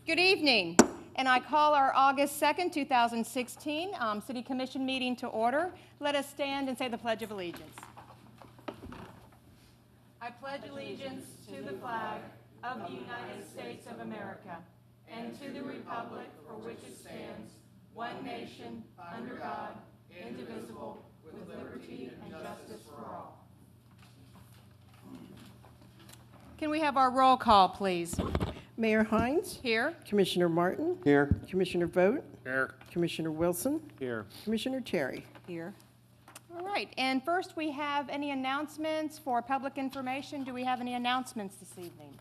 Good evening, and I call our August 2nd, 2016 City Commission meeting to order. Let us stand and say the Pledge of Allegiance. I pledge allegiance to the flag of the United States of America and to the republic for which it stands, one nation, under God, indivisible, with liberty and justice for all. Can we have our roll call, please? Mayor Hines. Here. Commissioner Martin. Here. Commissioner Vogt. Here. Commissioner Wilson. Here. Commissioner Terry. Here. All right, and first we have any announcements for public information. Do we have any announcements this evening?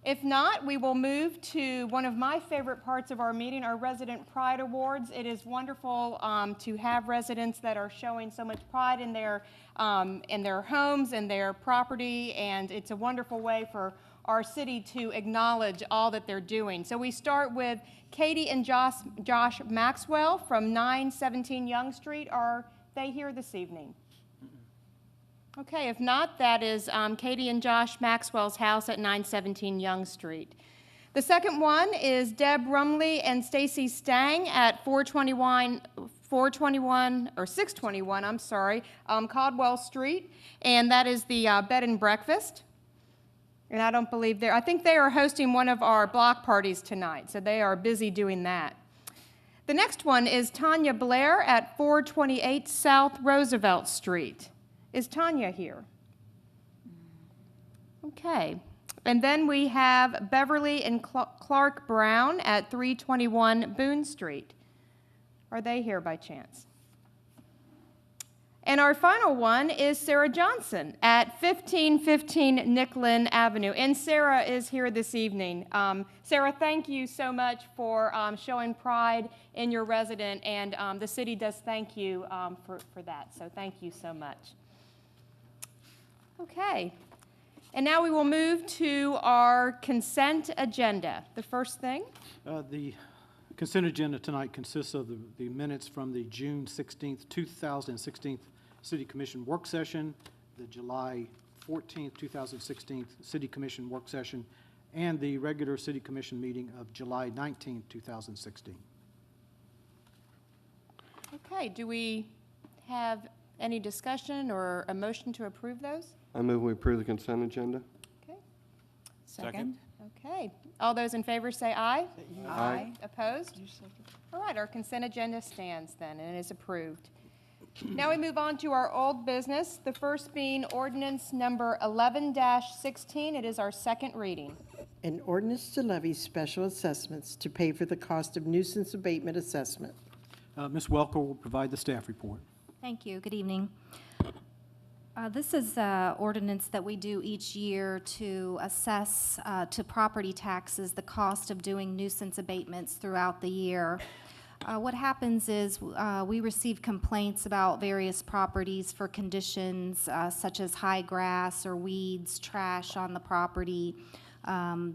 If not, we will move to one of my favorite parts of our meeting, our Resident Pride Awards. It is wonderful to have residents that are showing so much pride in their homes and their property, and it's a wonderful way for our city to acknowledge all that they're doing. So we start with Katie and Josh Maxwell from 917 Young Street. Are they here this evening? Okay, if not, that is Katie and Josh Maxwell's house at 917 Young Street. The second one is Deb Rumley and Stacy Stang at 621, Caldwell Street, and that is the bed and breakfast. And I think they are hosting one of our block parties tonight, so they are busy doing that. The next one is Tanya Blair at 428 South Roosevelt Street. Is Tanya here? Okay. And then we have Beverly and Clark Brown at 321 Boone Street. Are they here by chance? And our final one is Sarah Johnson at 1515 Nicklin Avenue. And Sarah is here this evening. Sarah, thank you so much for showing pride in your resident, and the city does thank you for that. So thank you so much. Okay, and now we will move to our consent agenda. The first thing? The consent agenda tonight consists of the minutes from the June 16th, 2016 City Commission work session, the July 14th, 2016 City Commission work session, and the regular City Commission meeting of July 19th, 2016. Okay, do we have any discussion or a motion to approve those? I move we approve the consent agenda. Okay. Second. Okay. All those in favor say aye. Aye. Opposed? All right, our consent agenda stands then, and it is approved. Now we move on to our old business, the first being ordinance number 11-16. It is our second reading. An ordinance to levy special assessments to pay for the cost of nuisance abatement assessment. Ms. Welker will provide the staff report. Thank you. Good evening. This is an ordinance that we do each year to assess to property taxes the cost of doing nuisance abatements throughout the year. What happens is we receive complaints about various properties for conditions such as high grass or weeds, trash on the property,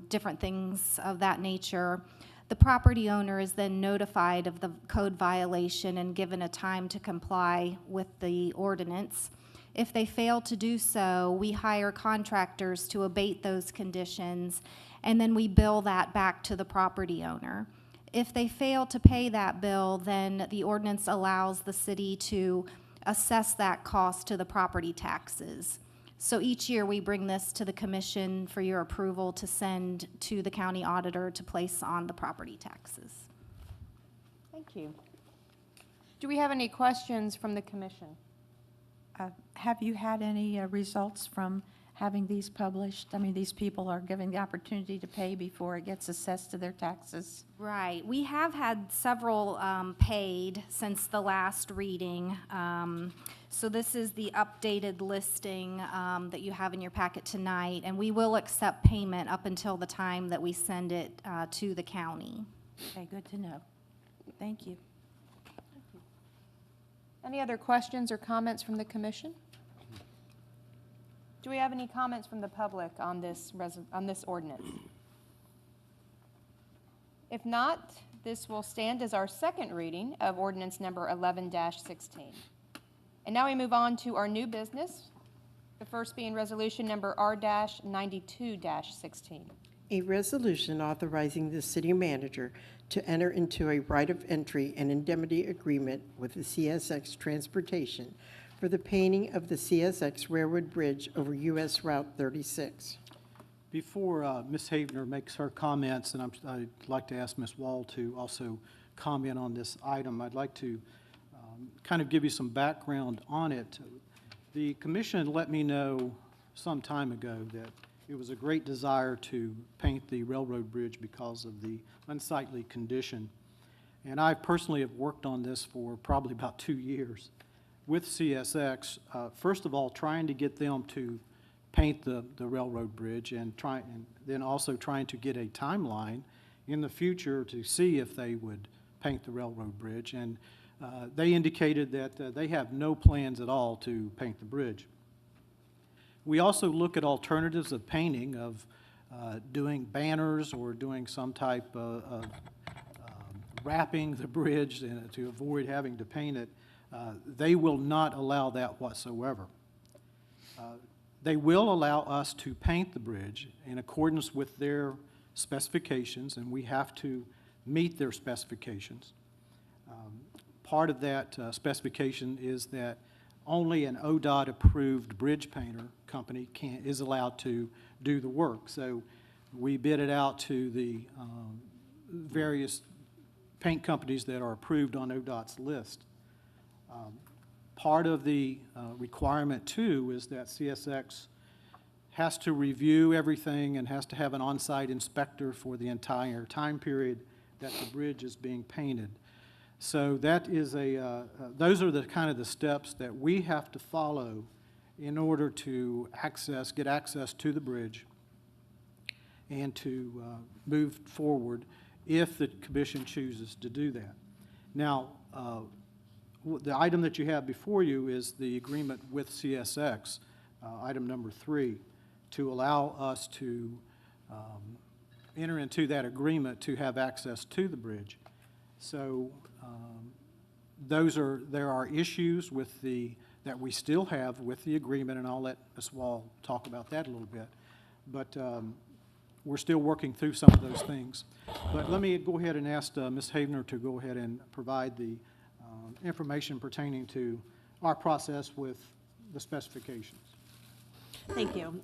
different things of that nature. The property owner is then notified of the code violation and given a time to comply with the ordinance. If they fail to do so, we hire contractors to abate those conditions, and then we bill that back to the property owner. If they fail to pay that bill, then the ordinance allows the city to assess that cost to the property taxes. So each year we bring this to the commission for your approval to send to the county auditor to place on the property taxes. Thank you. Do we have any questions from the commission? Have you had any results from having these published? I mean, these people are given the opportunity to pay before it gets assessed to their taxes. Right. We have had several paid since the last reading. So this is the updated listing that you have in your packet tonight, and we will accept payment up until the time that we send it to the county. Okay, good to know. Thank you. Any other questions or comments from the commission? Do we have any comments from the public on this ordinance? If not, this will stand as our second reading of ordinance number 11-16. And now we move on to our new business. The first being resolution number R-92-16. A resolution authorizing the city manager to enter into a right of entry and indemnity agreement with the CSX Transportation for the painting of the CSX Railroad Bridge over U.S. Route 36. Before Ms. Havener makes her comments, and I'd like to ask Ms. Wall to also comment on this item, I'd like to kind of give you some background on it. The commission let me know some time ago that it was a great desire to paint the railroad bridge because of the unsightly condition. And I personally have worked on this for probably about 2 years with CSX, first of all, trying to get them to paint the railroad bridge and then also trying to get a timeline in the future to see if they would paint the railroad bridge. And they indicated that they have no plans at all to paint the bridge. We also look at alternatives of painting, of doing banners or doing some type of wrapping the bridge to avoid having to paint it. They will not allow that whatsoever. They will allow us to paint the bridge in accordance with their specifications, and we have to meet their specifications. Part of that specification is that only an ODOT-approved bridge painter company is allowed to do the work. So we bid it out to the various paint companies that are approved on ODOT's list. Part of the requirement, too, is that CSX has to review everything and has to have an on-site inspector for the entire time period that the bridge is being painted. So that is those are the kind of the steps that we have to follow in order to get access to the bridge and to move forward if the commission chooses to do that. Now, the item that you have before you is the agreement with CSX, item number 3, to allow us to enter into that agreement to have access to the bridge. So there are issues with that we still have with the agreement, and I'll let Ms. Wall talk about that a little bit. But we're still working through some of those things. But let me go ahead and ask Ms. Havener to go ahead and provide the information pertaining to our process with the specifications. Thank you.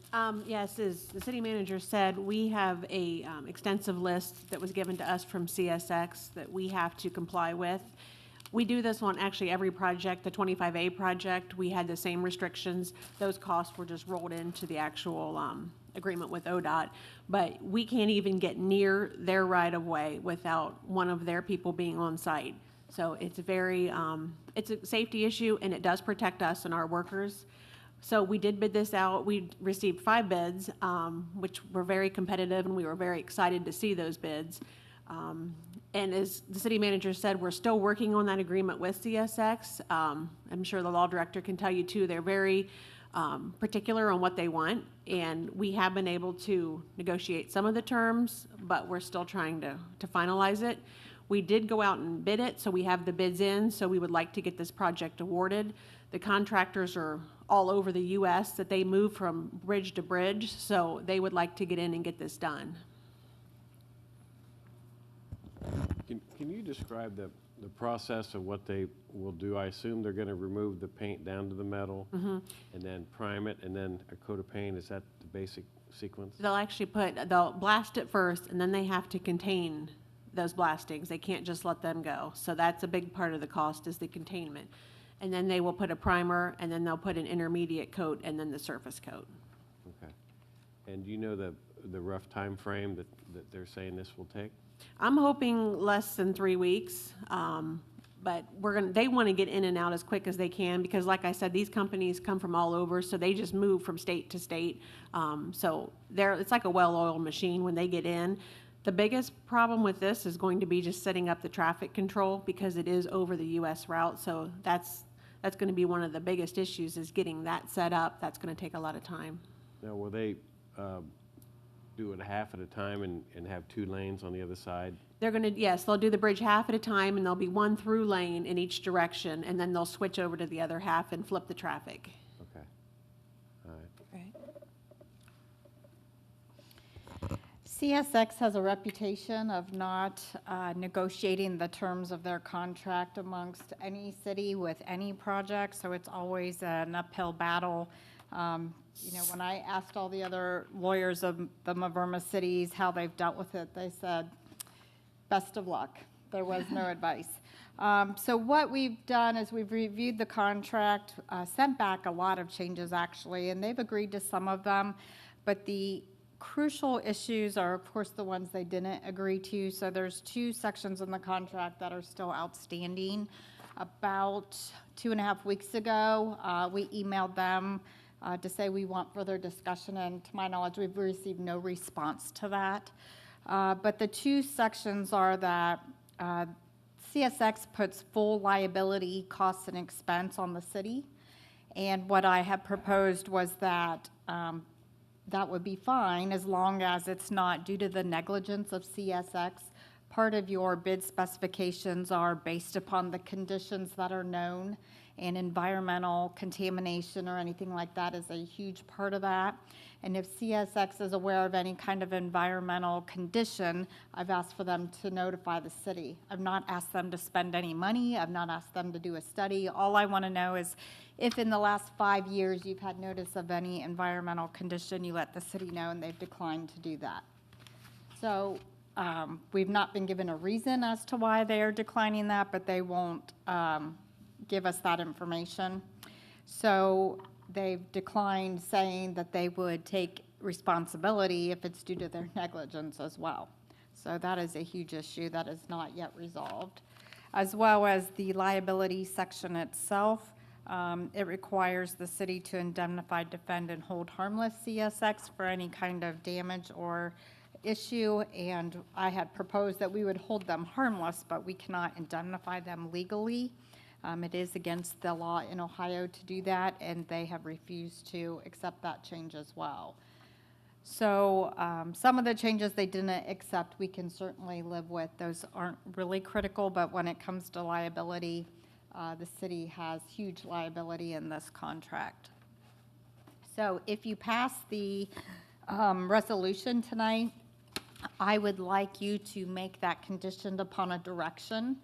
Yes, as the city manager said, we have a extensive list that was given to us from CSX that we have to comply with. We do this on actually every project. The 25A project, we had the same restrictions. Those costs were just rolled into the actual agreement with ODOT. But we can't even get near their right-of-way without one of their people being on site. So it's it's a safety issue, and it does protect us and our workers. So we did bid this out. We received 5 bids, which were very competitive, and we were very excited to see those bids. And as the city manager said, we're still working on that agreement with CSX. I'm sure the law director can tell you too, they're very particular on what they want, and we have been able to negotiate some of the terms, but we're still trying to finalize it. We did go out and bid it, so we have the bids in, so we would like to get this project awarded. The contractors are all over the U.S., that they move from bridge to bridge, so they would like to get in and get this done. Can you describe the process of what they will do? I assume they're going to remove the paint down to the metal and then prime it and then a coat of paint. Is that the basic sequence? They'll blast it first, and then they have to contain those blastings. They can't just let them go. So that's a big part of the cost, is the containment. And then they will put a primer, and then they'll put an intermediate coat, and then the surface coat. Okay. And do you know the rough time frame that they're saying this will take? I'm hoping less than 3 weeks, but they want to get in and out as quick as they can, because like I said, these companies come from all over, so they just move from state to state. So it's like a well-oiled machine when they get in. The biggest problem with this is going to be just setting up the traffic control, because it is over the U.S. route. So that's going to be one of the biggest issues, is getting that set up. That's going to take a lot of time. Now, will they do it half at a time and have 2 lanes on the other side? Yes, they'll do the bridge half at a time, and there'll be 1 through lane in each direction, and then they'll switch over to the other half and flip the traffic. Okay. All right. CSX has a reputation of not negotiating the terms of their contract amongst any city with any project, so it's always an uphill battle. When I asked all the other lawyers of the Maverma cities how they've dealt with it, they said, best of luck. There was no advice. So what we've done is we've reviewed the contract, sent back a lot of changes actually, and they've agreed to some of them, but the crucial issues are, of course, the ones they didn't agree to. So there's 2 sections in the contract that are still outstanding. About 2.5 weeks ago, we emailed them to say we want further discussion, and to my knowledge, we've received no response to that. But the 2 sections are that CSX puts full liability costs and expense on the city, and what I had proposed was that that would be fine as long as it's not due to the negligence of CSX. Part of your bid specifications are based upon the conditions that are known, and environmental contamination or anything like that is a huge part of that. And if CSX is aware of any kind of environmental condition, I've asked for them to notify the city. I've not asked them to spend any money. I've not asked them to do a study. All I want to know is if in the last 5 years you've had notice of any environmental condition, you let the city know, and they've declined to do that. So we've not been given a reason as to why they are declining that, but they won't give us that information. So they've declined saying that they would take responsibility if it's due to their negligence as well. So that is a huge issue that is not yet resolved. As well as the liability section itself, it requires the city to indemnify, defend, and hold harmless CSX for any kind of damage or issue, and I had proposed that we would hold them harmless, but we cannot indemnify them legally. It is against the law in Ohio to do that, and they have refused to accept that change as well. So some of the changes they didn't accept, we can certainly live with. Those aren't really critical, but when it comes to liability, the city has huge liability in this contract. So if you pass the resolution tonight, I would like you to make that conditioned upon a direction,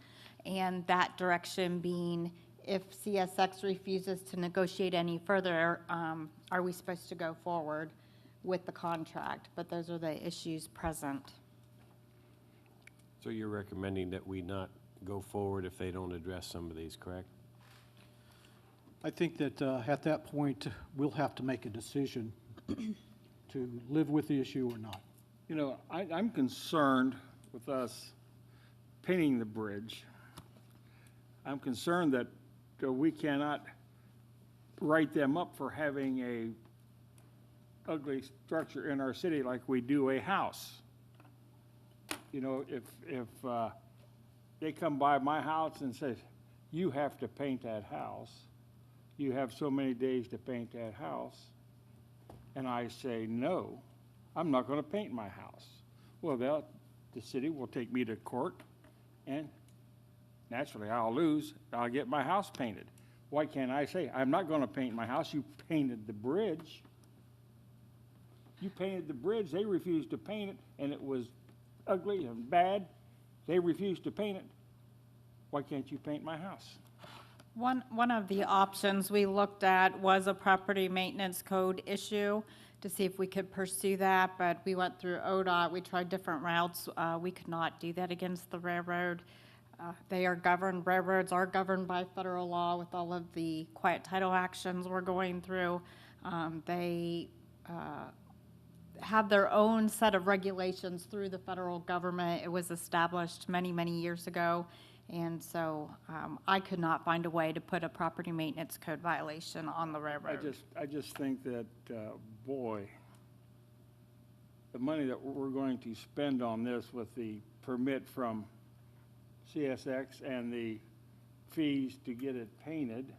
and that direction being if CSX refuses to negotiate any further, are we supposed to go forward with the contract? But those are the issues present. So you're recommending that we not go forward if they don't address some of these, correct? I think that at that point, we'll have to make a decision to live with the issue or not. You know, I'm concerned with us painting the bridge. I'm concerned that we cannot write them up for having a ugly structure in our city like we do a house. You know, if they come by my house and say, you have to paint that house, you have so many days to paint that house, and I say, no, I'm not going to paint my house. Well, the city will take me to court, and naturally I'll lose. I'll get my house painted. Why can't I say, I'm not going to paint my house? You painted the bridge. You painted the bridge. They refused to paint it, and it was ugly and bad. They refused to paint it. Why can't you paint my house? One of the options we looked at was a property maintenance code issue to see if we could pursue that, but we went through ODOT. We tried different routes. We could not do that against the railroad. They are governed, railroads are governed by federal law with all of the quiet title actions we're going through. They have their own set of regulations through the federal government. It was established many, many years ago. And so I could not find a way to put a property maintenance code violation on the railroad. I just think that, boy, the money that we're going to spend on this with the permit from CSX and the fees to get it painted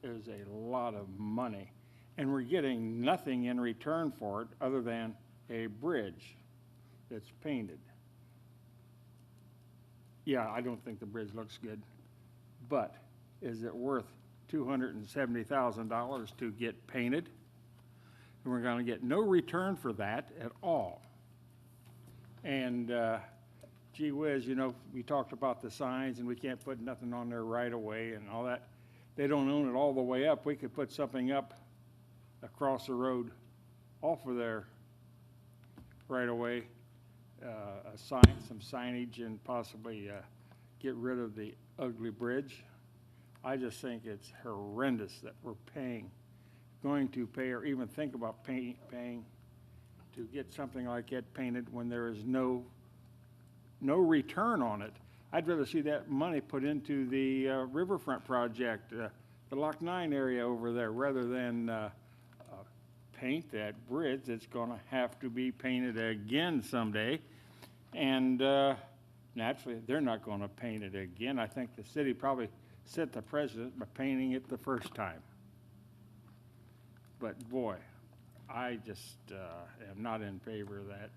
is a lot of money. And we're getting nothing in return for it other than a bridge that's painted. Yeah, I don't think the bridge looks good, but is it worth $270,000 to get painted? And we're going to get no return for that at all. And gee whiz, you know, we talked about the signs and we can't put nothing on there right away and all that. They don't own it all the way up. We could put something up across the road off of there right away, a sign, some signage, and possibly get rid of the ugly bridge. I just think it's horrendous that we're going to pay, or even think about paying to get something like that painted when there is no return on it. I'd rather see that money put into the riverfront project, the Loch 9 area over there, rather than paint that bridge that's gonna have to be painted again someday. And naturally, they're not gonna paint it again. I think the city probably set the precedent by painting it the first time. But boy, I just am not in favor of that.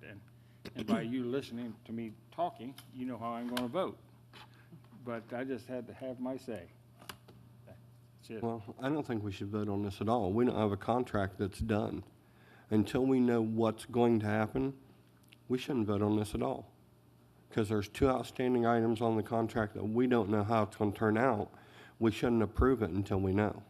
And by you listening to me talking, you know how I'm gonna vote. But I just had to have my say. That's it. Well, I don't think we should vote on this at all. We don't have a contract that's done. Until we know what's going to happen, we shouldn't vote on this at all. Because there's 2 outstanding items on the contract that we don't know how it's going to turn out. We shouldn't approve it until we know.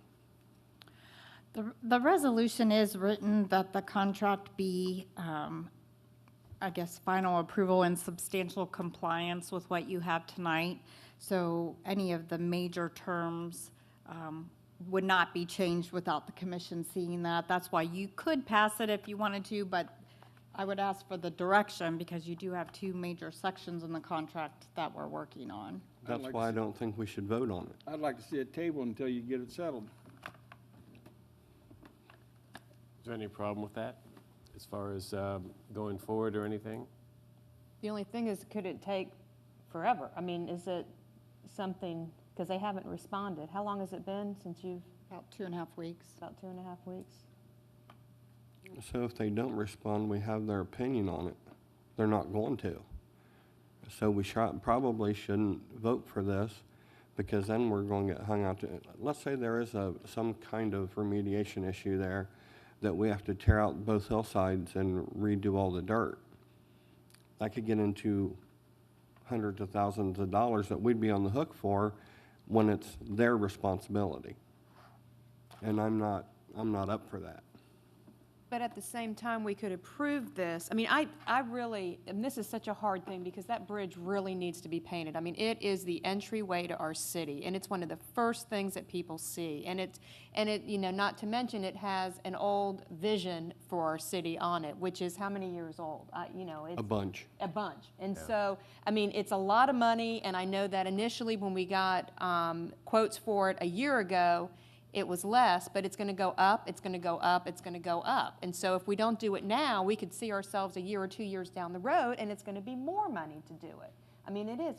The resolution is written that the contract be, I guess, final approval and substantial compliance with what you have tonight. So any of the major terms would not be changed without the commission seeing that. That's why you could pass it if you wanted to, but I would ask for the direction because you do have 2 major sections in the contract that we're working on. That's like why to I don't think we should vote on it. I'd like to see a table until you get it settled. Is there any problem with that, as far as going forward or anything? The only thing is, could it take forever? I mean, is it something, because they haven't responded. How long has it been since you've, About 2.5 weeks. about 2.5 weeks? So if they don't respond, we have their opinion on it. They're not going to. So we probably shouldn't vote for this, because then we're going to get hung out to, let's say there is some kind of remediation issue there, that we have to tear out both hillsides and redo all the dirt. That could get into hundreds of thousands of dollars that we'd be on the hook for when it's their responsibility. And I'm not up for that. But at the same time, we could approve this. I mean, I really, and this is such a hard thing because that bridge really needs to be painted. I mean, it is the entryway to our city, and it's one of the first things that people see. And it, you know, not to mention, it has an old vision for our city on it, which is how many years old? You know, it's A bunch. a bunch. And so, I mean, it's a lot of money, and I know that initially when we got quotes for it a year ago, it was less, but it's going to go up, it's going to go up, it's going to go up. And so if we don't do it now, we could see ourselves a year or 2 years down the road, and it's going to be more money to do it. I mean, it is.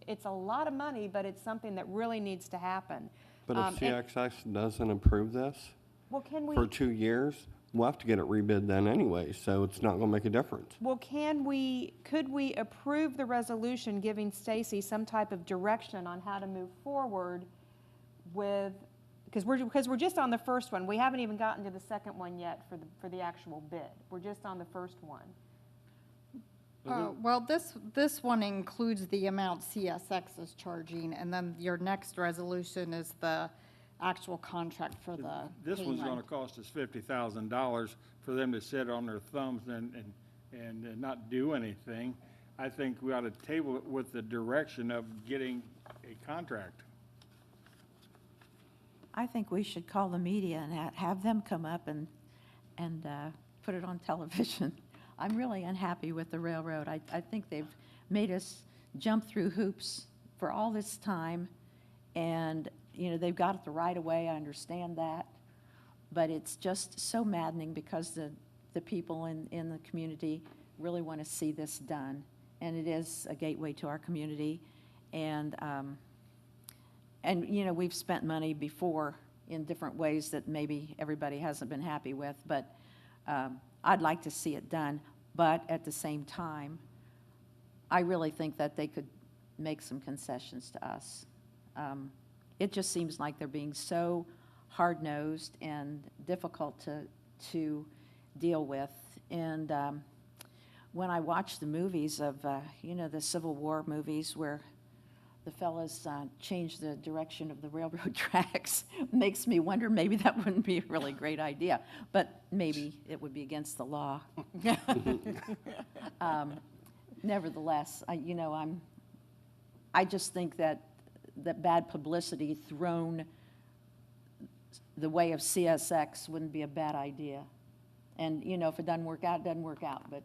It's a lot of money, but it's something that really needs to happen. But if CXX doesn't approve this Well, can we? for 2 years, we'll have to get it rebid then anyway, so it's not going to make a difference. Well, could we approve the resolution giving Stacy some type of direction on how to move forward with, because we're just on the first one. We haven't even gotten to the second one yet for the actual bid. We're just on the first one. Well, this one includes the amount CSX is charging, and then your next resolution is the actual contract for the This one's payment. gonna cost us $50,000 for them to sit on their thumbs and not do anything. I think we ought to table it with the direction of getting a contract. I think we should call the media and have them come up and put it on television. I'm really unhappy with the railroad. I think they've made us jump through hoops for all this time, and, you know, they've got it the right of way, I understand that, but it's just so maddening because the people in the community really want to see this done, and it is a gateway to our community, and you know, we've spent money before in different ways that maybe everybody hasn't been happy with, but I'd like to see it done. But at the same time, I really think that they could make some concessions to us. It just seems like they're being so hard-nosed and difficult to deal with. And when I watch the movies of, the Civil War movies where the fellas change the direction of the railroad tracks, makes me wonder, maybe that wouldn't be a really great idea, but maybe it would be against the law. Nevertheless, I just think that bad publicity thrown the way of CSX wouldn't be a bad idea. And, if it doesn't work out, it doesn't work out. But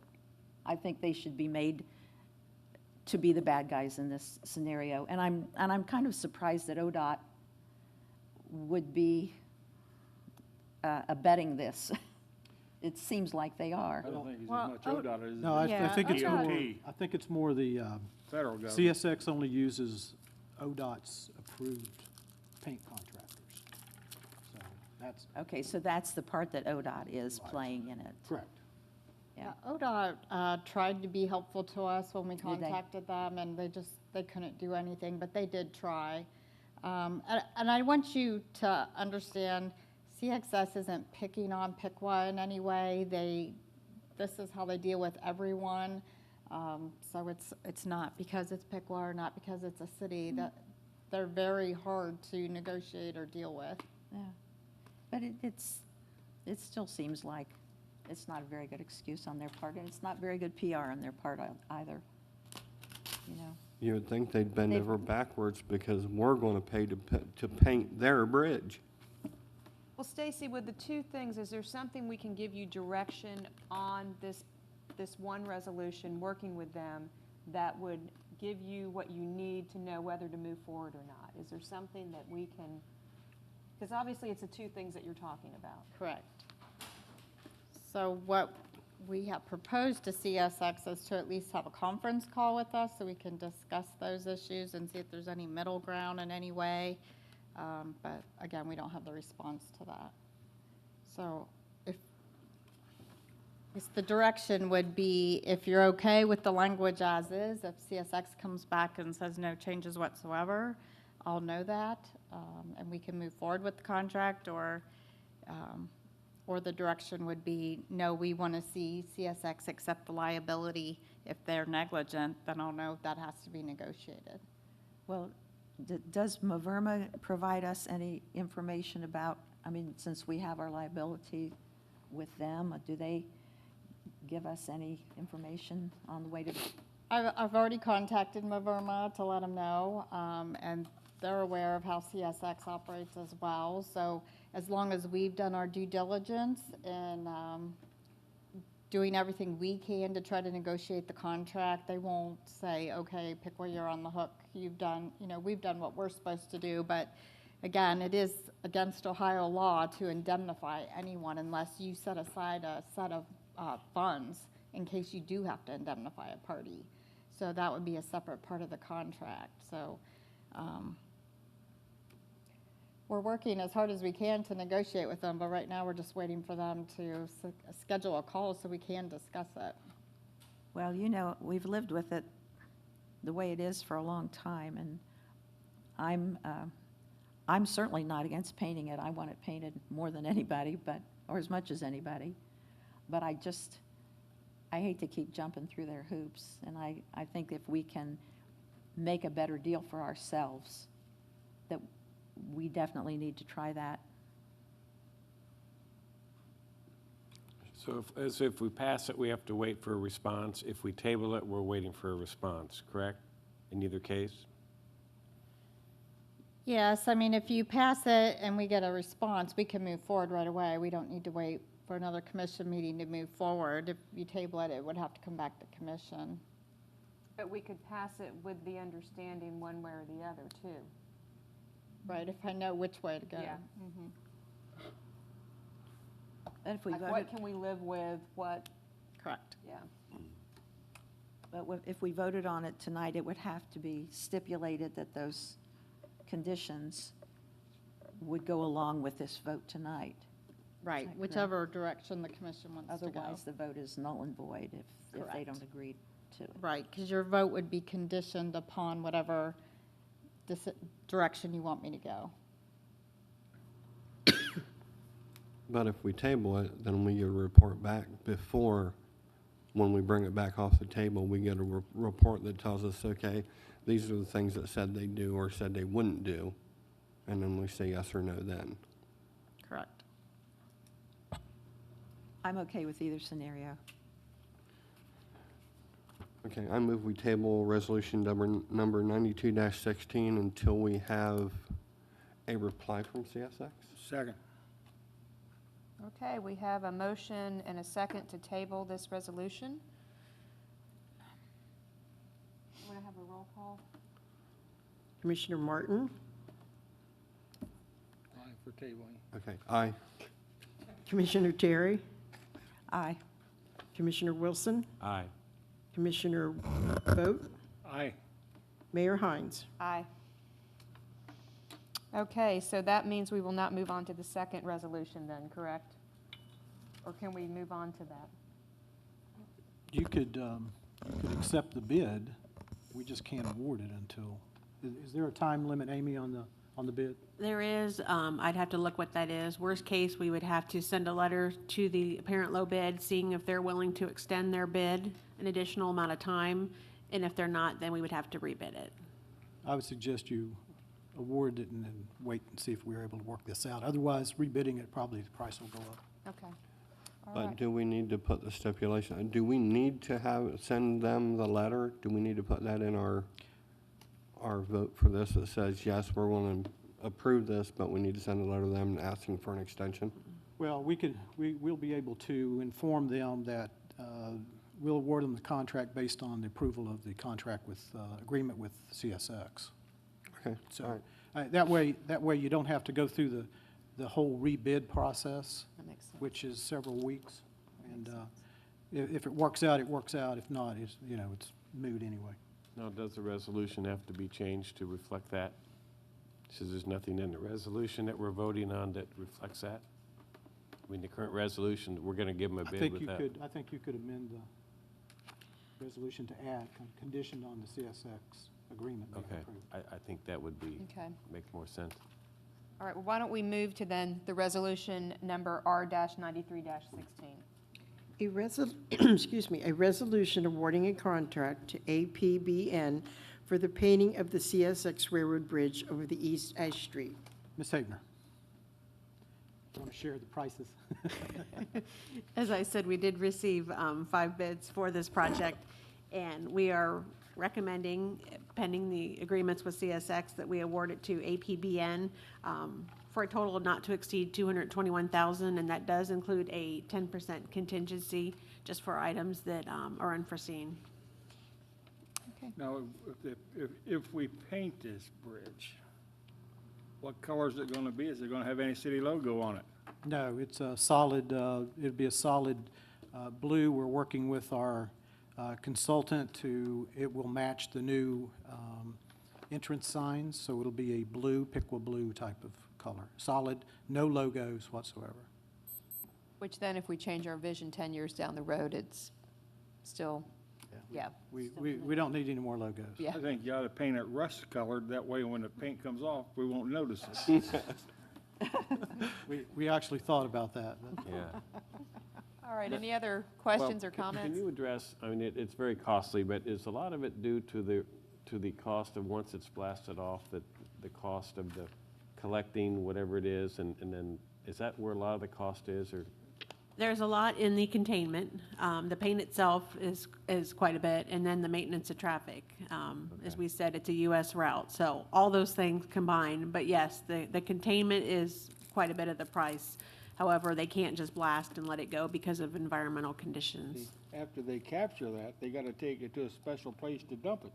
I think they should be made to be the bad guys in this scenario. And I'm kind of surprised that ODOT would be abetting this. It seems like they are. I don't think it's Well, as much ODOT as No, I Yeah, think it's more, DOT. I think it's more the federal government. CSX only uses ODOT's approved paint contractors. So that's Okay, so that's the part that ODOT is playing in it. correct. Yeah. ODOT tried to be helpful to us when we they? contacted them, and they couldn't do anything, but they did try. And I want you to understand, CXS isn't picking on Piqua in any way. This is how they deal with everyone. So it's not because it's Piqua or not because it's a city, that they're very hard to negotiate or deal with. Yeah. But it still seems like it's not a very good excuse on their part, and it's not very good PR on their part either, You would think they'd bend They- over backwards because we're going to pay to paint their bridge. Well, Stacy, with the two things, is there something we can give you direction on this one resolution, working with them, that would give you what you need to know whether to move forward or not? Is there something that we can, because obviously it's the two things that you're talking about. Correct. So what we have proposed to CSX is to at least have a conference call with us so we can discuss those issues and see if there's any middle ground in any way. But again, we don't have the response to that. So if the direction would be, if you're okay with the language as is, if CSX comes back and says no changes whatsoever, I'll know that, and we can move forward with the contract, or the direction would be, no, we want to see CSX accept the liability. If they're negligent, then I'll know that has to be negotiated. Well, does Maverma provide us any information about, since we have our liability with them, do they give us any information on the way to? I've already contacted Maverma to let them know, and they're aware of how CSX operates as well. So as long as we've done our due diligence and doing everything we can to try to negotiate the contract, they won't say, okay, Piqua, you're on the hook. We've done what we're supposed to do. But again, it is against Ohio law to indemnify anyone unless you set aside a set of funds in case you do have to indemnify a party. So that would be a separate part of the contract. So we're working as hard as we can to negotiate with them, but right now we're just waiting for them to schedule a call so we can discuss it. Well, we've lived with it the way it is for a long time, and I'm certainly not against painting it. I want it painted more than anybody, or as much as anybody. But I hate to keep jumping through their hoops, and I think if we can make a better deal for ourselves, that we definitely need to try that. So if we pass it, we have to wait for a response. If we table it, we're waiting for a response, correct? In either case? Yes, if you pass it and we get a response, we can move forward right away. We don't need to wait for another commission meeting to move forward. If you table it, it would have to come back to commission. But we could pass it with the understanding one way or the other, too. Right, if I know which way to go. Yeah. Mhm. And if we Like, voted, what can we live with, what, Correct. yeah. but if we voted on it tonight, it would have to be stipulated that those conditions would go along with this vote tonight. Right, correct? whichever direction the commission wants to go. Otherwise, the vote is null and void if they Correct. don't agree to it. Right, because your vote would be conditioned upon whatever direction you want me to go. But if we table it, then we get a report back before when we bring it back off the table, we get a report that tells us, okay, these are the things that said they do or said they wouldn't do, and then we say yes or no then. Correct. I'm okay with either scenario. Okay, I move we table resolution number 92-16 until we have a reply from CSX. Second. Okay, we have a motion and a second to table this resolution. Want to have a roll call? Commissioner Martin, Aye for tabling. Okay, aye. Commissioner Terry, Aye. Commissioner Wilson, Aye. Commissioner Vogt, Aye. Mayor Hines. Aye. Okay, so that means we will not move on to the second resolution then, correct? Or can we move on to that? You could accept the bid, we just can't award it until, is there a time limit, Amy, on the bid? There is, I'd have to look what that is. Worst case, we would have to send a letter to the apparent low bid, seeing if they're willing to extend their bid an additional amount of time. And if they're not, then we would have to rebid it. I would suggest you award it and then wait and see if we're able to work this out. Otherwise, rebidding it, probably the price will go up. Okay. All But right. do we need to put the stipulation, do we need to send them the letter? Do we need to put that in our vote for this that says, yes, we're going to approve this, but we need to send a letter to them asking for an extension? Well, we'll be able to inform them that we'll award them the contract based on the approval of the contract with, agreement with CSX. Okay, all So, right. that way you don't have to go through the whole rebid process, That makes sense. which is several weeks. And if it works out, it works out. If not, it's moot anyway. Now, does the resolution have to be changed to reflect that? Says there's nothing in the resolution that we're voting on that reflects that? I mean, the current resolution, we're going to give them a bid with that. I think you could amend the resolution to add, conditioned on the CSX agreement being Okay, approved. I think that would be, Okay. make more sense. All right, well, why don't we move to then the resolution number R-93-16? A resolution awarding a contract to APBN for the painting of the CSX Railroad Bridge over the East Ash Street. Ms. Hagner, want to share the prices? As I said, we did receive 5 bids for this project, and we are recommending, pending the agreements with CSX, that we award it to APBN for a total of not to exceed $221,000, and that does include a 10% contingency just for items that are unforeseen. Now, if we paint this bridge, what color is it going to be? Is it going to have any city logo on it? No, it's a solid, it'd be a solid blue. We're working with our consultant it will match the new entrance signs, so it'll be a blue, Piqua blue type of color. Solid, no logos whatsoever. Which then, if we change our vision 10 years down the road, it's still, yeah. We don't need any more logos. Yeah. I think you ought to paint it rust colored. That way, when the paint comes off, we won't notice it. We actually thought about that. but- Yeah. All right, any other questions or Well, comments? Can you address, I mean, it's very costly, but is a lot of it due to the cost of, once it's blasted off, the cost of the collecting, whatever it is, and then, is that where a lot of the cost is, or? There's a lot in the containment. The paint itself is quite a bit, and then the maintenance of traffic. As we said, it's a US route, so all those things combined. But yes, the containment is quite a bit of the price. However, they can't just blast and let it go because of environmental conditions. After they capture that, they got to take it to a special place to dump it,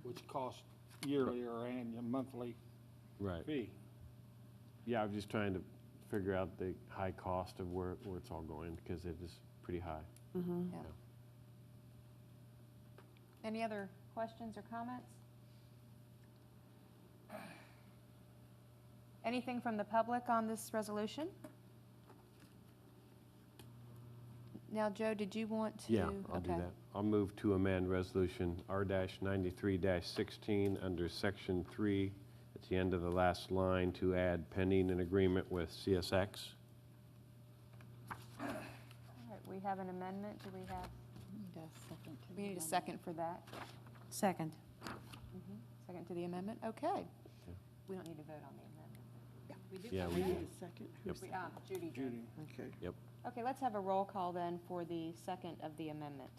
which costs yearly or annual, monthly Right. fee. Yeah, I'm just trying to figure out the high cost of where it's all going, because it is pretty high. Yeah. Any other questions or comments? Anything from the public on this resolution? Now, Joe, did you want to? Yeah, I'll do okay. that. I'll move to amend resolution R-93-16 under section 3, at the end of the last line, to add pending an agreement with CSX. All right, we have an amendment. Do we have We need a second for that. Second. Second to the amendment? Okay. We don't need to vote on the amendment. We do. Yeah, We we need did. a second. Yep. Judy did. Judy. Okay. Yep. Okay, let's have a roll call then for the second of the amendment.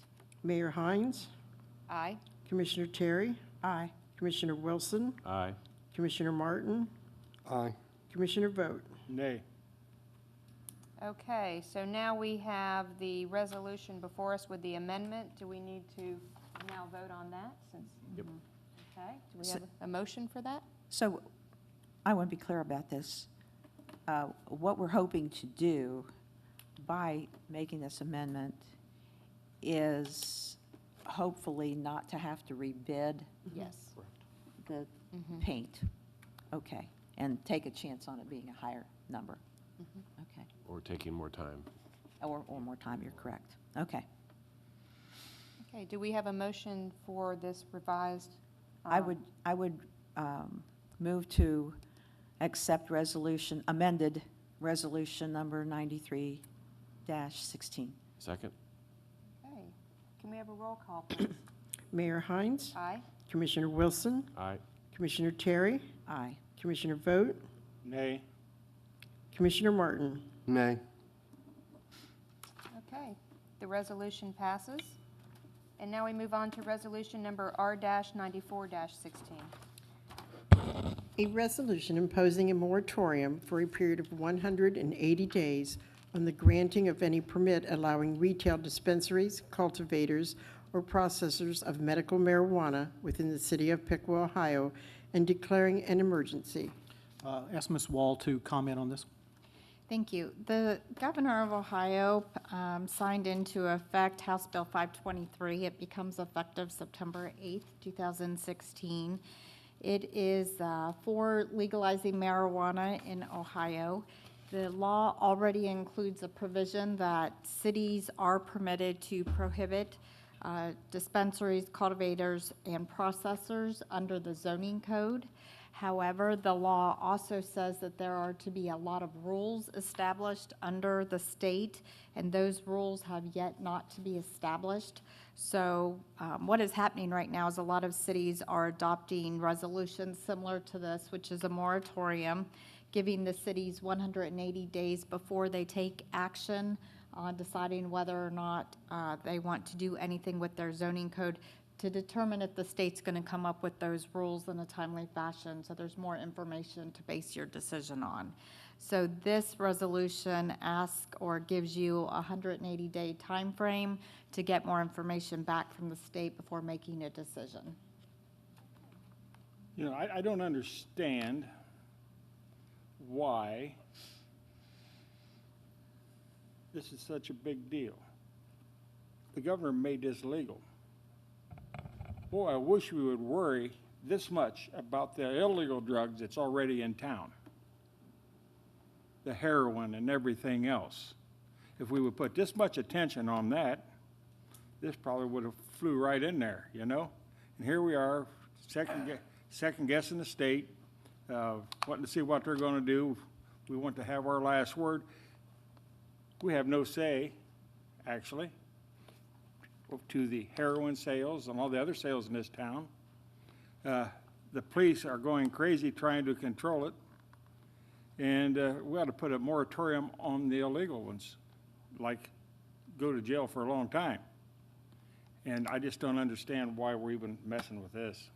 Mayor Hines, Aye. Commissioner Terry, Aye. Commissioner Wilson, Aye. Commissioner Martin, Aye. Commissioner Vogt. Nay. Okay, so now we have the resolution before us with the amendment. Do we need to now vote on that since? Yep. Okay, do we have a motion for that? So I want to be clear about this. What we're hoping to do by making this amendment is hopefully not to have to rebid Yes. the paint. Okay, and take a chance on it being a higher number. Okay, Or taking more time. or more time, you're correct. Okay. Okay, do we have a motion for this revised? I would move to accept amended resolution number 93-16. Second? Okay, can we have a roll call, please? Mayor Hines, Aye. Commissioner Wilson, Aye. Commissioner Terry, Aye. Commissioner Vogt, Nay. Commissioner Martin. Nay. Okay, the resolution passes. And now we move on to resolution number R-94-16. A resolution imposing a moratorium for a period of 180 days on the granting of any permit allowing retail dispensaries, cultivators, or processors of medical marijuana within the city of Piqua, Ohio, and declaring an emergency. Ask Ms. Wall to comment on this. Thank you. The Governor of Ohio signed into effect House Bill 523. It becomes effective September 8th, 2016. It is for legalizing marijuana in Ohio. The law already includes a provision that cities are permitted to prohibit dispensaries, cultivators, and processors under the zoning code. However, the law also says that there are to be a lot of rules established under the state, and those rules have yet not to be established. So what is happening right now is a lot of cities are adopting resolutions similar to this, which is a moratorium, giving the cities 180 days before they take action on deciding whether or not they want to do anything with their zoning code to determine if the state's going to come up with those rules in a timely fashion, so there's more information to base your decision on. So this resolution asks or gives you a 180-day time frame to get more information back from the state before making a decision. You know, I don't understand why this is such a big deal. The governor made this legal. Boy, I wish we would worry this much about the illegal drugs that's already in town. The heroin and everything else. If we would put this much attention on that, this probably would have flew right in there, you know? And here we are, second guessing the state, wanting to see what they're gonna do. We want to have our last word. We have no say, actually, to the heroin sales and all the other sales in this town. The police are going crazy trying to control it. And we ought to put a moratorium on the illegal ones, like go to jail for a long time. And I just don't understand why we're even messing with this.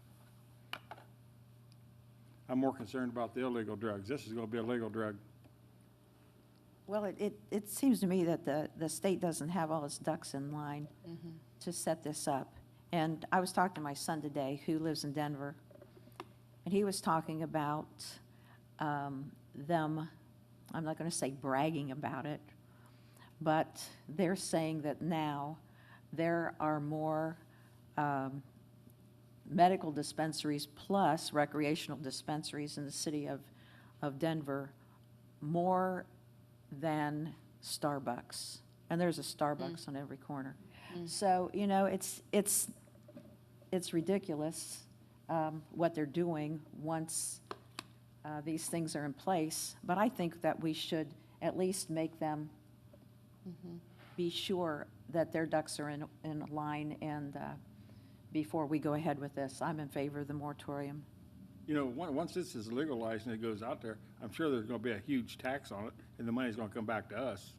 I'm more concerned about the illegal drugs. This is gonna be a legal drug. Well, it seems to me that the state doesn't have all its ducks in line to set this up. And I was talking to my son today, who lives in Denver, and he was talking about them, I'm not going to say bragging about it, but they're saying that now there are more medical dispensaries plus recreational dispensaries in the city of Denver, more than Starbucks. And there's a Starbucks on every corner. So, you know, it's ridiculous what they're doing once these things are in place. But I think that we should at least make them be sure that their ducks are in line and before we go ahead with this. I'm in favor of the moratorium. You know, once this is legalized and it goes out there, I'm sure there's gonna be a huge tax on it, and the money's gonna come back to us.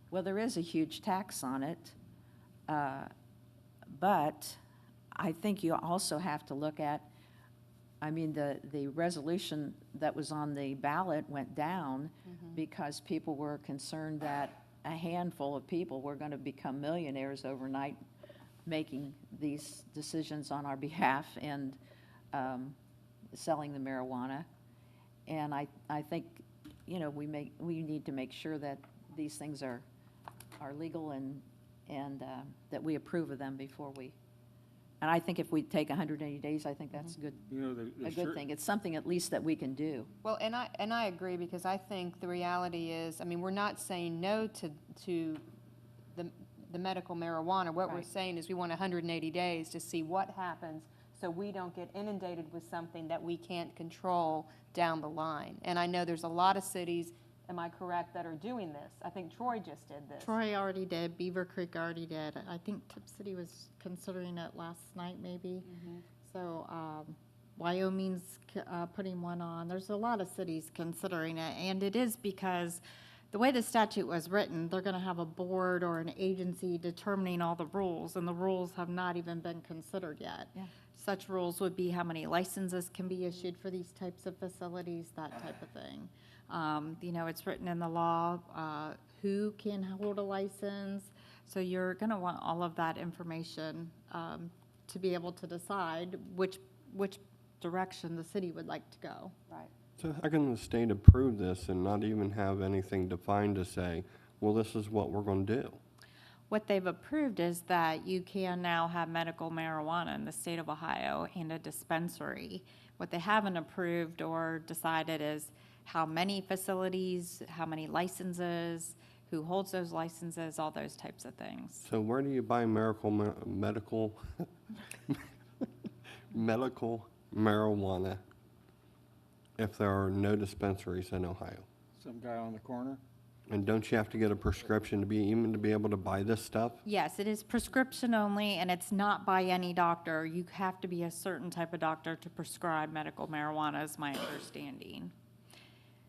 Well, there is a huge tax on it, but I think you also have to look at, I mean, the resolution that was on the ballot went down because people were concerned that a handful of people were going to become millionaires overnight, making these decisions on our behalf and selling the marijuana. And I think, you know, we need to make sure that these things are legal and that we approve of them before we. And I think if we take 180 days, I think that's good, You know, a good thing. It's something at least that we can do. Well, and I agree, because I think the reality is, I mean, we're not saying no to the medical marijuana. What we're Right. saying is we want 180 days to see what happens, so we don't get inundated with something that we can't control down the line. And I know there's a lot of cities, am I correct, that are doing this? I think Troy just did this. Troy already did, Beaver Creek already did. I think Tip City was considering it last night, maybe. So Wyoming's putting one on. There's a lot of cities considering it, and it is because the way the statute was written, they're going to have a board or an agency determining all the rules, and the rules have not even been considered yet. Yeah. Such rules would be how many licenses can be issued for these types of facilities, that type of thing. You know, it's written in the law, who can hold a license. So you're going to want all of that information to be able to decide which direction the city would like to go. Right. So how can the state approve this and not even have anything defined to say, well, this is what we're going to do? What they've approved is that you can now have medical marijuana in the state of Ohio and a dispensary. What they haven't approved or decided is how many facilities, how many licenses, who holds those licenses, all those types of things. So where do you buy medical marijuana if there are no dispensaries in Ohio? Some guy on the corner. And don't you have to get a prescription to be able to buy this stuff? Yes, it is prescription only, and it's not by any doctor. You have to be a certain type of doctor to prescribe medical marijuana, is my understanding.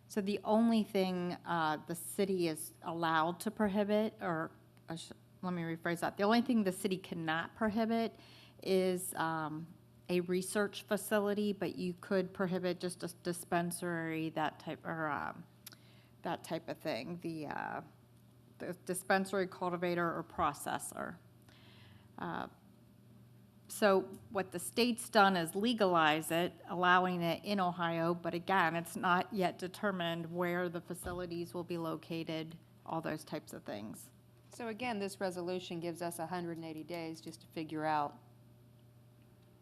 So the only thing the city is allowed to prohibit, or let me rephrase that, the only thing the city cannot prohibit is a research facility, but you could prohibit just a dispensary, that type of thing, the dispensary, cultivator, or processor. So what the state's done is legalize it, allowing it in Ohio, but again, it's not yet determined where the facilities will be located, all those types of things. So again, this resolution gives us 180 days just to figure out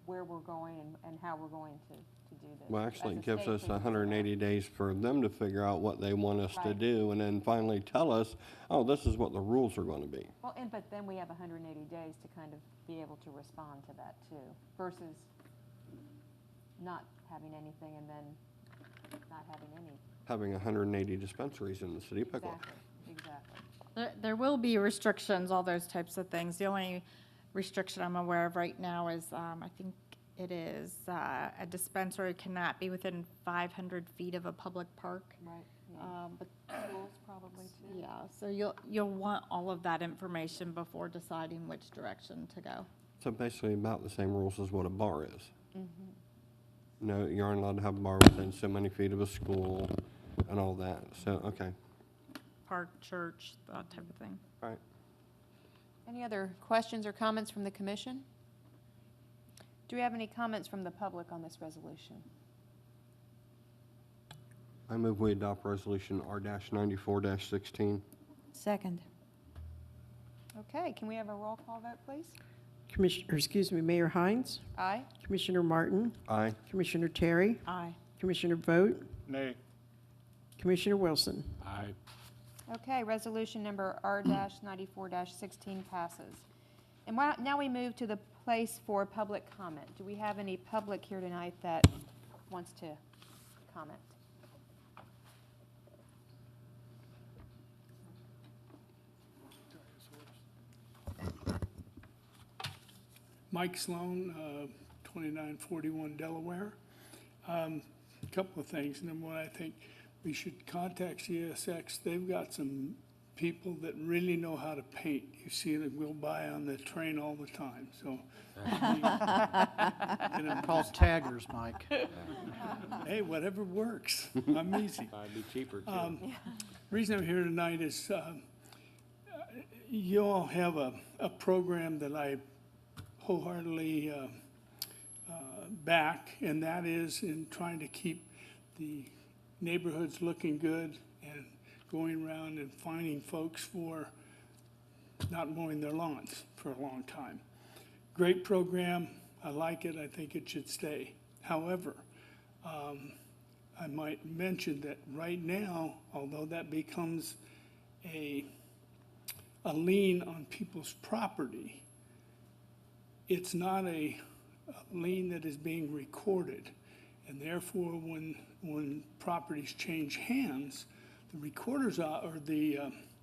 where we're going and how we're going to do this. Well, actually, As it a gives state, us we can 180 days for them to figure out what they want us to Right. do, and then finally tell us, oh, this is what the rules are going to be. Well, but then we have 180 days to kind of be able to respond to that too, versus not having anything and then not having any. Having 180 dispensaries in the city of Piqua. Exactly. There will be restrictions, all those types of things. The only restriction I'm aware of right now is, I think it is, a dispensary cannot be within 500 feet of a public park. Right. But Schools probably too. yeah, so you'll want all of that information before deciding which direction to go. So basically about the same rules as what a bar is. Mm-hmm. No, you aren't allowed to have a bar within so many feet of a school and all that. So, okay, Park, church, that type of thing. all right. Any other questions or comments from the commission? Do we have any comments from the public on this resolution? I move we adopt resolution R-94-16. Second. Okay, can we have a roll call vote, please? Mayor Hines, Aye. Commissioner Martin, Aye. Commissioner Terry, Aye. Commissioner Vogt, Nay. Commissioner Wilson. Aye. Okay, resolution number R-94-16 passes. And now we move to the place for public comment. Do we have any public here tonight that wants to comment? Mike Sloan, 2941 Delaware. A couple of things. Number one, I think we should contact CSX. They've got some people that really know how to paint. You see them go by on the train all the time, so. Called taggers, Mike. Hey, whatever works. I'm easy. I'd be cheaper too. Reason I'm here tonight is you all have a program that I wholeheartedly back, and that is in trying to keep the neighborhoods looking good and going around and finding folks for not mowing their lawns for a long time. Great program. I like it. I think it should stay. However, I might mention that right now, although that becomes a lien on people's property, it's not a lien that is being recorded. And therefore, when properties change hands, the recorders or the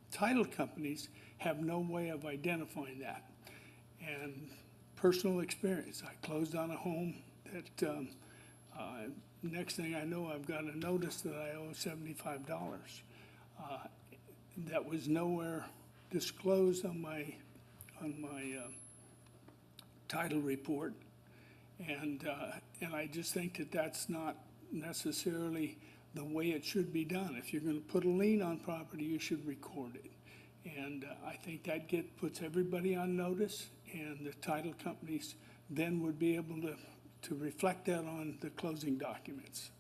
title companies have no way of identifying that. And personal experience, I closed on a home that next thing I know, I've got a notice that I owe $75. That was nowhere disclosed on my title report, and I just think that that's not necessarily the way it should be done. If you're going to put a lien on property, you should record it, and I think that puts everybody on notice, and the title companies then would be able to reflect that on the closing documents.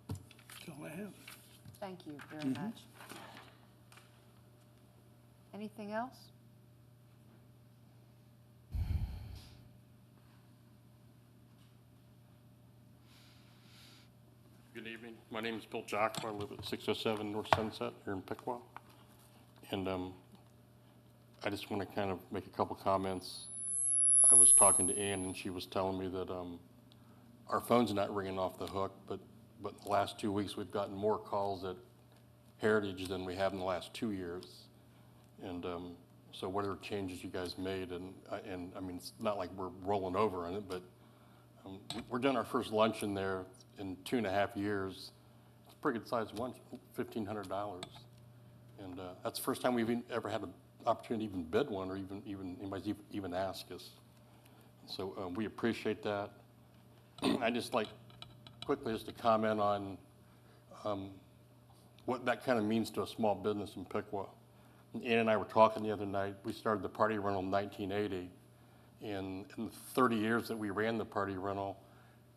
That's all I have. Thank you very much. Anything else? Good evening. My name is Bill Jocko. I live at 607 North Sunset here in Piqua. And I just want to kind of make a couple comments. I was talking to Ann, and she was telling me that our phone's not ringing off the hook, but the last 2 weeks we've gotten more calls at Heritage than we have in the last 2 years. And so whatever changes you guys made, and I mean, it's not like we're rolling over on it, but we're doing our first luncheon there in 2.5 years. It's a pretty good sized lunch, $1,500. And that's the first time we've ever had an opportunity to even bid one, or even anybody's even ask us. So we appreciate that. I just like quickly just to comment on what that kind of means to a small business in Piqua. Ann and I were talking the other night. We started the party rental in 1980. And in the 30 years that we ran the party rental,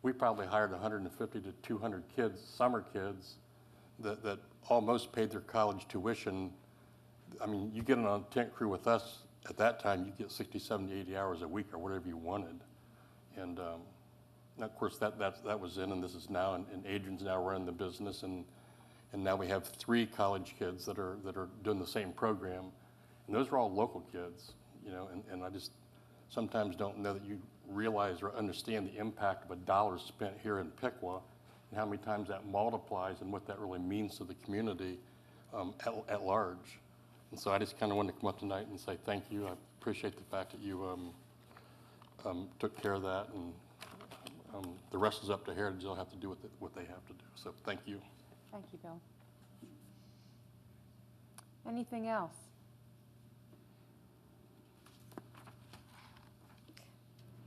we probably hired 150 to 200 kids, summer kids, that almost paid their college tuition. I mean, you get on a tent crew with us at that time, you get 60, 70, 80 hours a week or whatever you wanted. And of course, that was then, and this is now, and Adrian's now running the business, and now we have 3 college kids that are doing the same program. And those are all local kids, you know, and I just sometimes don't know that you realize or understand the impact of $1 spent here in Piqua and how many times that multiplies and what that really means to the community at large. And so I just kind of wanted to come up tonight and say thank you. I appreciate the fact that you took care of that, and the rest is up to Heritage. They'll have to do what they have to do. So thank you. Thank you, Bill. Anything else?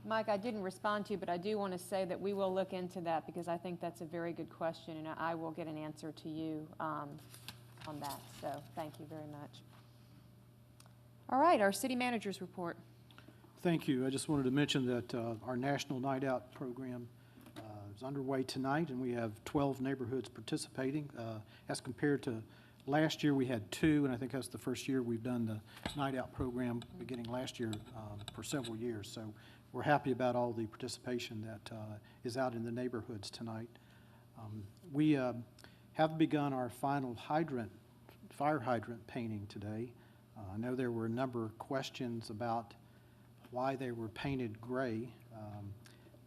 Mike, I didn't respond to you, but I do want to say that we will look into that because I think that's a very good question, and I will get an answer to you on that. So thank you very much. All right, our city manager's report. Thank you. I just wanted to mention that our National Night Out program is underway tonight, and we have 12 neighborhoods participating. As compared to last year, we had 2, and I think that's the first year we've done the Night Out program beginning last year for several years. So we're happy about all the participation that is out in the neighborhoods tonight. We have begun our final fire hydrant painting today. I know there were a number of questions about why they were painted gray,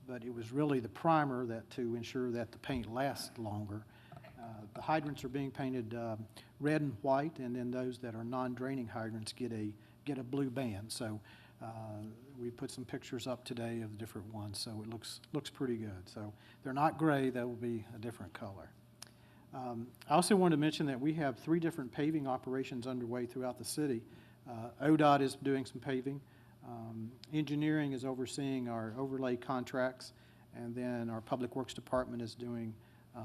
but it was really the primer to ensure that the paint lasts longer. The hydrants are being painted red and white, and then those that are non-draining hydrants get a blue band. So We put some pictures up today of the different ones, so it looks pretty good. So they're not gray, that will be a different color. I also wanted to mention that we have 3 different paving operations underway throughout the city. ODOT is doing some paving. Engineering is overseeing our overlay contracts, and then our Public Works Department is doing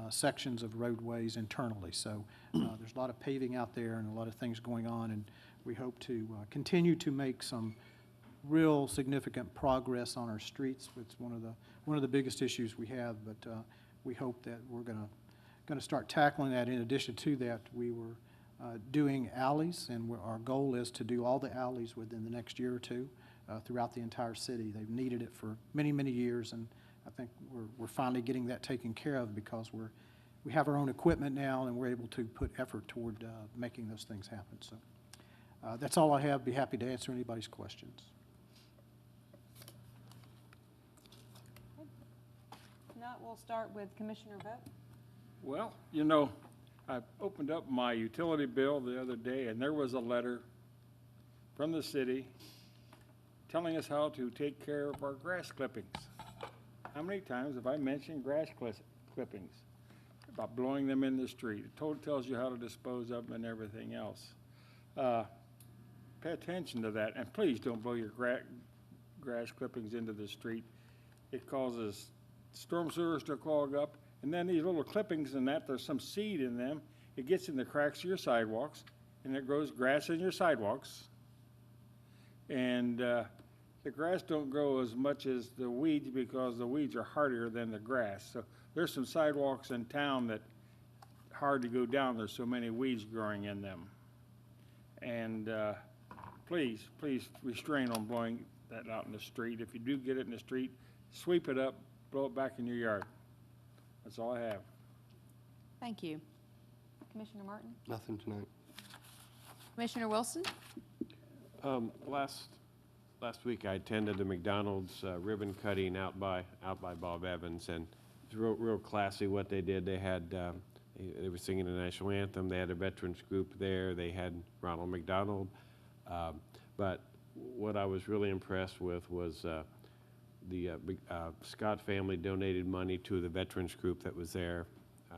sections of roadways internally. So there's a lot of paving out there and a lot of things going on, and we hope to continue to make some real significant progress on our streets. It's one of the biggest issues we have, but we hope that we're going to start tackling that. In addition to that, we were doing alleys, and our goal is to do all the alleys within the next year or two throughout the entire city. They've needed it for many, many years, and I think we're finally getting that taken care of because we have our own equipment now, and we're able to put effort toward making those things happen. So that's all I have. Be happy to answer anybody's questions. If not, we'll start with Commissioner Vogt. Well, I opened up my utility bill the other day, and there was a letter from the city telling us how to take care of our grass clippings. How many times have I mentioned grass clippings? About blowing them in the street. It tells you how to dispose of them and everything else. Pay attention to that, and please don't blow your grass clippings into the street. It causes storm sewers to clog up, and then these little clippings and that, there's some seed in them. It gets in the cracks of your sidewalks, and it grows grass in your sidewalks. And the grass don't grow as much as the weeds because the weeds are hardier than the grass. So there's some sidewalks in town that hard to go down. There's so many weeds growing in them. And please restrain on blowing that out in the street. If you do get it in the street, sweep it up, blow it back in your yard. That's all I have. Thank you. Commissioner Martin? Nothing tonight. Commissioner Wilson? Last week, I attended the McDonald's ribbon cutting out by Bob Evans, and it's real classy what they did. They had they were singing the national anthem. They had a veterans group there. They had Ronald McDonald. But what I was really impressed with was the Scott family donated money to the veterans group that was there,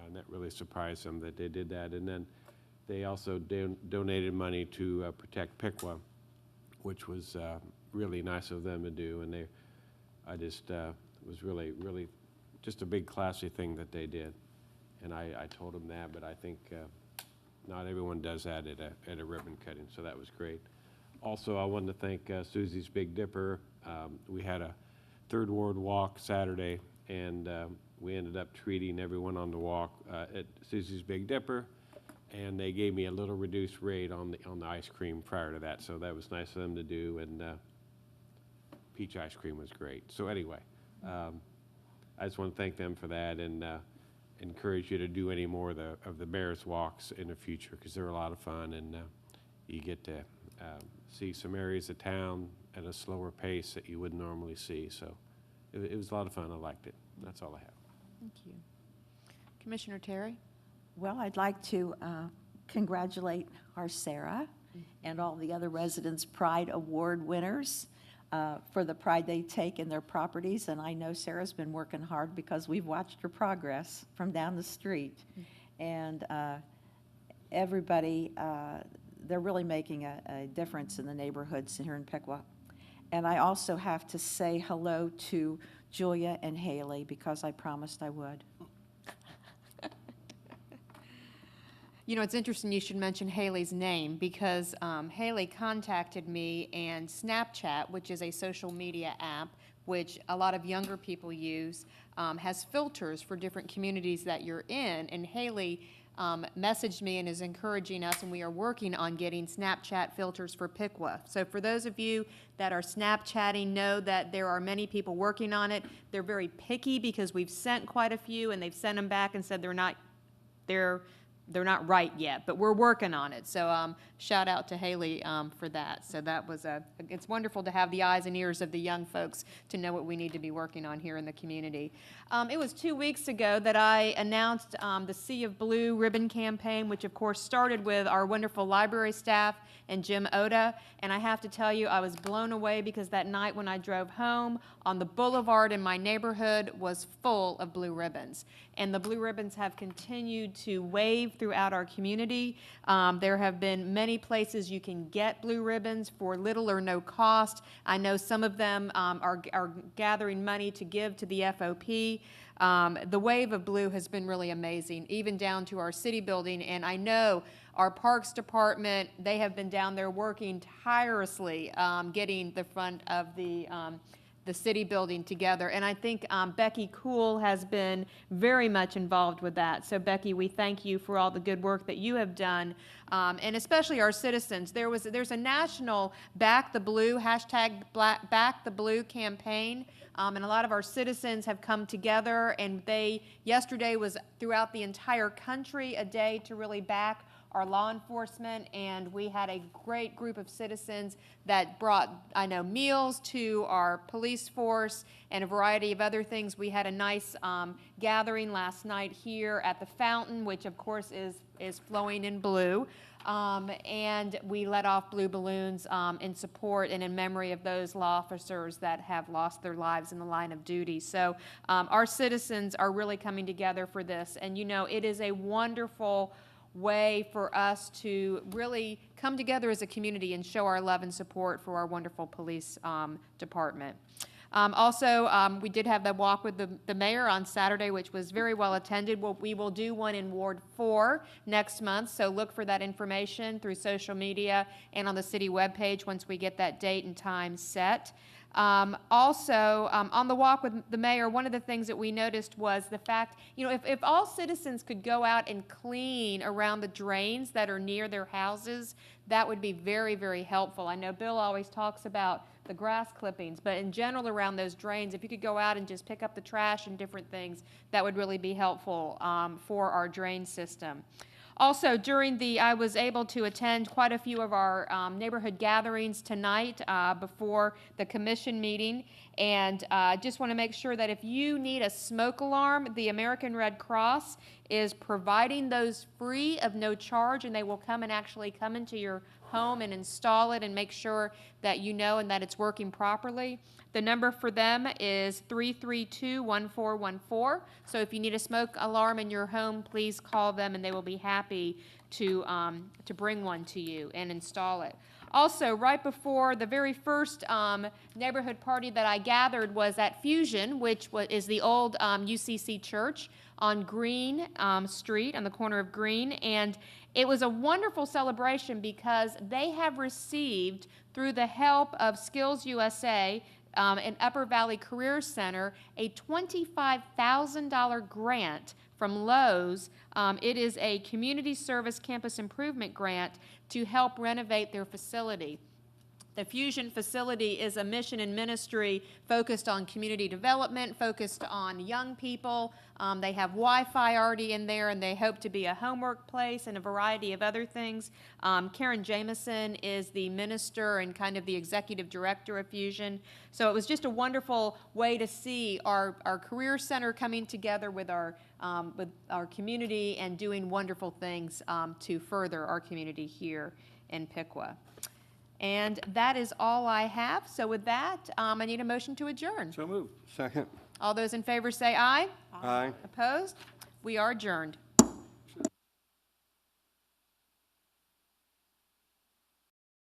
and that really surprised them that they did that. And then they also donated money to protect Piqua, which was really nice of them to do. And I just it was really just a big classy thing that they did. And I told them that, but I think not everyone does that at a ribbon cutting, so that was great. Also, I wanted to thank Susie's Big Dipper. We had a Third Ward walk Saturday, and we ended up treating everyone on the walk at Susie's Big Dipper, and they gave me a little reduced rate on the ice cream prior to that, so that was nice of them to do, and peach ice cream was great. So anyway, I just want to thank them for that, and encourage you to do any more of the Bears walks in the future, because they're a lot of fun, and you get to see some areas of town at a slower pace that you wouldn't normally see. So it was a lot of fun. I liked it. That's all I have. Thank you. Commissioner Terry? Well, I'd like to congratulate our Sarah and all the other Residents' Pride Award winners for the pride they take in their properties. And I know Sarah's been working hard because we've watched her progress from down the street. And everybody, they're really making a difference in the neighborhoods here in Piqua. And I also have to say hello to Julia and Haley because I promised I would. You know, it's interesting you should mention Haley's name because Haley contacted me, and Snapchat, which is a social media app which a lot of younger people use, has filters for different communities that you're in. And Haley messaged me and is encouraging us, and we are working on getting Snapchat filters for Piqua. So for those of you that are Snapchatting, know that there are many people working on it. They're very picky because we've sent quite a few, and they've sent them back and said they're they're not right yet, but we're working on it. So shout out to Haley for that. So that was it's wonderful to have the eyes and ears of the young folks to know what we need to be working on here in the community. It was 2 weeks ago that I announced the Sea of Blue ribbon campaign, which of course started with our wonderful library staff and Jim Oda. And I have to tell you, I was blown away because that night when I drove home, on the boulevard in my neighborhood was full of blue ribbons. And the blue ribbons have continued to wave throughout our community. There have been many places you can get blue ribbons for little or no cost. I know some of them are gathering money to give to the FOP. The wave of blue has been really amazing, even down to our city building. And I know our Parks Department, they have been down there working tirelessly, getting the front of the city building together. And I think Becky Cool has been very much involved with that. So Becky, we thank you for all the good work that you have done, and especially our citizens. There's a national Back the Blue, hashtag Back the Blue campaign, and a lot of our citizens have come together, and yesterday was throughout the entire country a day to really back our law enforcement, and we had a great group of citizens that brought, I know, meals to our police force and a variety of other things. We had a nice gathering last night here at the fountain, which of course is flowing in blue, and we let off blue balloons in support and in memory of those law officers that have lost their lives in the line of duty. So our citizens are really coming together for this, and you know, it is a wonderful way for us to really come together as a community and show our love and support for our wonderful police department. Also, we did have the walk with the mayor on Saturday, which was very well attended. We will do one in Ward 4 next month, so look for that information through social media and on the city webpage once we get that date and time set. Also, on the walk with the mayor, one of the things that we noticed was the fact, you know, if all citizens could go out and clean around the drains that are near their houses, that would be very, very helpful. I know Bill always talks about the grass clippings, but in general around those drains, if you could go out and just pick up the trash and different things, that would really be helpful for our drain system. Also, I was able to attend quite a few of our neighborhood gatherings tonight before the commission meeting, and just want to make sure that if you need a smoke alarm, the American Red Cross is providing those free of no charge, and they will come into your home and install it and make sure that you know and that it's working properly. The number for them is 332-1414. So if you need a smoke alarm in your home, please call them and they will be happy to bring one to you and install it. Also, right before the very first neighborhood party that I gathered was at Fusion, which is the old UCC church on Green Street, on the corner of Green, and it was a wonderful celebration because they have received, through the help of Skills USA and Upper Valley Career Center, a $25,000 grant from Lowe's. It is a community service campus improvement grant to help renovate their facility. The Fusion facility is a mission and ministry focused on community development, focused on young people. They have Wi-Fi already in there, and they hope to be a homework place and a variety of other things. Karen Jameson is the minister and kind of the executive director of Fusion. So it was just a wonderful way to see our career center coming together with our community and doing wonderful things to further our community here in Piqua. And that is all I have. So with that, I need a motion to adjourn. So moved. Second. All those in favor say aye. Aye. Opposed? We are adjourned.